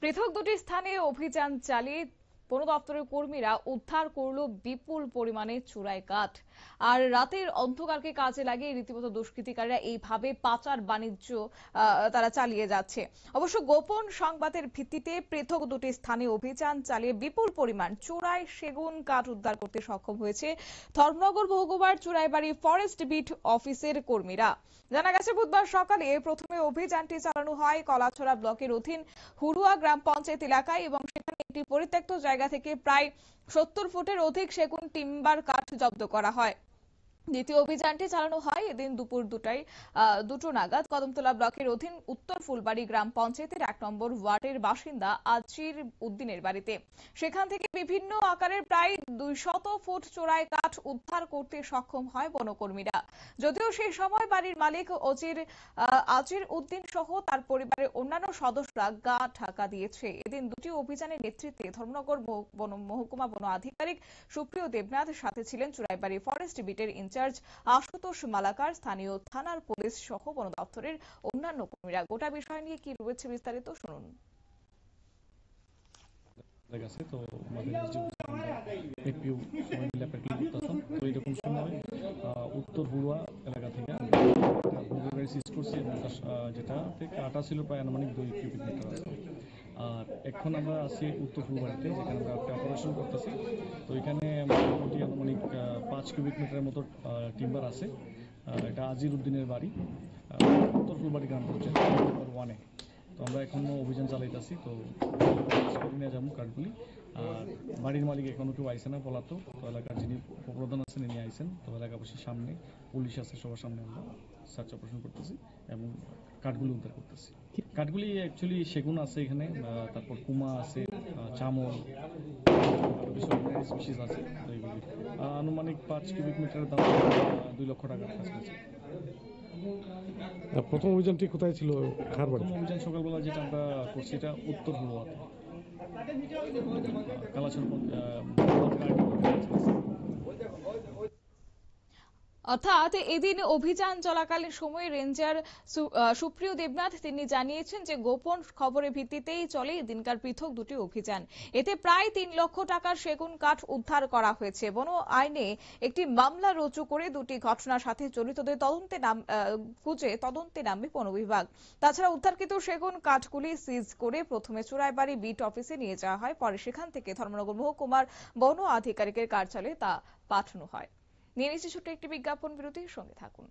পৃথক দুটি স্থানে অভিযান চালিয়ে বন দপ্তরের কর্মীরা উদ্ধার করল বিপুল পরিমাণে চোরাই কাঠ। আর রাতের অন্ধকারকে কাজে লাগিয়ে রীতিমতো দুষ্কৃতিকারীরা এইভাবে পাচার বাণিজ্য তারা চালিয়ে যাচ্ছে। অবশ্য গোপন সংবাদের ভিত্তিতে পৃথক দুটি স্থানে অভিযান চালিয়ে বিপুল পরিমাণ চোরাই সেগুন কাঠ উদ্ধার করতে সক্ষম হয়েছে ধর্মনগর মহকুমার চুরাইবাড়ি ফরেস্ট বিট অফিসের কর্মীরা। জানা গেছে বুধবার সকালে প্রথমে অভিযানটি চালানো হয় কলাছড়া ব্লকের অধীন হুড়ুয়া গ্রাম পঞ্চায়েত এলাকায় এবং সেখানে একটি পরিত্যক্ত জায়গা থেকে প্রায় 70 ফুটের অধিক সেগুন টিম্বার কাঠ জব্দ করা হয়। দ্বিতীয় অভিযানটি চালানো হয় এদিন দুপুর দুটো নাগাদ কদমতলা ব্লকের অধীন উত্তর ফুলবাড়ি গ্রাম পঞ্চায়েতের 1 নম্বর ওয়ার্ডের বাসিন্দা আজির উদ্দিনের বাড়িতে। সেখান থেকে বিভিন্ন আকারের প্রায় 200 ফুট চোরাই কাঠ উদ্ধার করতে সক্ষম হয় বনকর্মীরা। যদিও সেই সময় বাড়ির মালিক আজির উদ্দিন সহ তার পরিবারের অন্যান্য সদস্যরা গা ঢাকা দিয়েছে। এদিন দুটি অভিযানের নেতৃত্বে ধর্মনগর মহকুমা বন আধিকারিক সুপ্রিয় দেবনাথ, সাথে ছিলেন চুরাইবাড়ি ফরেস্ট বিটের ইনচার্জ আশুতোষ মালাকার, স্থানীয় থানার পুলিশ সহ বন দপ্তরের অন্যান্য কর্মীরা। গোটা বিষয় নিয়ে কি রয়েছে বিস্তারিত শুনুন। উত্তর হুড়ুয়া এলাকা থেকে যেটাতে কাটা ছিল প্রায় আনুমানিক 2 কিউবিক মিটার আছে। আর এখন আমরা আছি উত্তর ফুলবাড়িতে, যেখানে আমরা একটা অপারেশন করতেছি। তো এখানে মোটামুটি আনুমানিক 5 কিউবিক মিটারের মতো টিম্বার আছে। এটা আজির উদ্দিনের বাড়ি, উত্তর ফুলবাড়ি গ্রাম পঞ্চায়েত নম্বর 1-এ। তো আমরা এখনো অভিযান চালাইতেছি। তো নিয়ে যাবো কাঠগুলি। আর বাড়ির মালিক এখনো কেউ আইসে না পলাতক। তো এলাকার যিনি প্রধান আছেন ইনি আইসেন। তো এলাকাবাসীর সামনে পুলিশ আছে, সবার সামনে আমরা সার্চ অপারেশন করতেছি এবং কাঠগুলি উদ্ধার করতেছি। কাঠগুলি অ্যাকচুয়ালি সেগুন আছে এখানে, তারপর কুমা আছে, চামল, স্পিসিস আছে। তো এইগুলি আনুমানিক 5 কিউবিক মিটারের দাম 2 লক্ষ টাকার কাছাকাছি। প্রথম অভিযানটি কোথায় ছিল? প্রথম অভিযান সকালবেলা যেটা আমরা করছি এটা উত্তর হুড়ুয়াতে, কালাছড়। অর্থাৎ এদিন অভিযান চলাকালীন সময়ে রেঞ্জার সুপ্রিয় দেবনাথ তিনি জানিয়েছেন যে গোপন খবরের ভিত্তিতেই চলে এদিনকার পৃথক দুটি অভিযান। এতে প্রায় 3 লক্ষ টাকার সেগুন কাঠ উদ্ধার করা হয়েছে। বন আইনে একটি মামলা রুজু করে দুটি ঘটনার সাথে জড়িতদের তদন্তে নামবে বন বিভাগ। তাছাড়া উদ্ধারকৃত সেগুন কাঠগুলি সিজ করে প্রথমে চুরাইবাড়ি বিট অফিসে নিয়ে যাওয়া হয়, পরে সেখান থেকে ধর্মনগর মহকুমার বন আধিকারিকের কার্যালয়ে তা পাঠানো হয়। নিয়ে নিচ্ছি ছোট্ট একটি বিজ্ঞাপন বিরতির সঙ্গে থাকুন।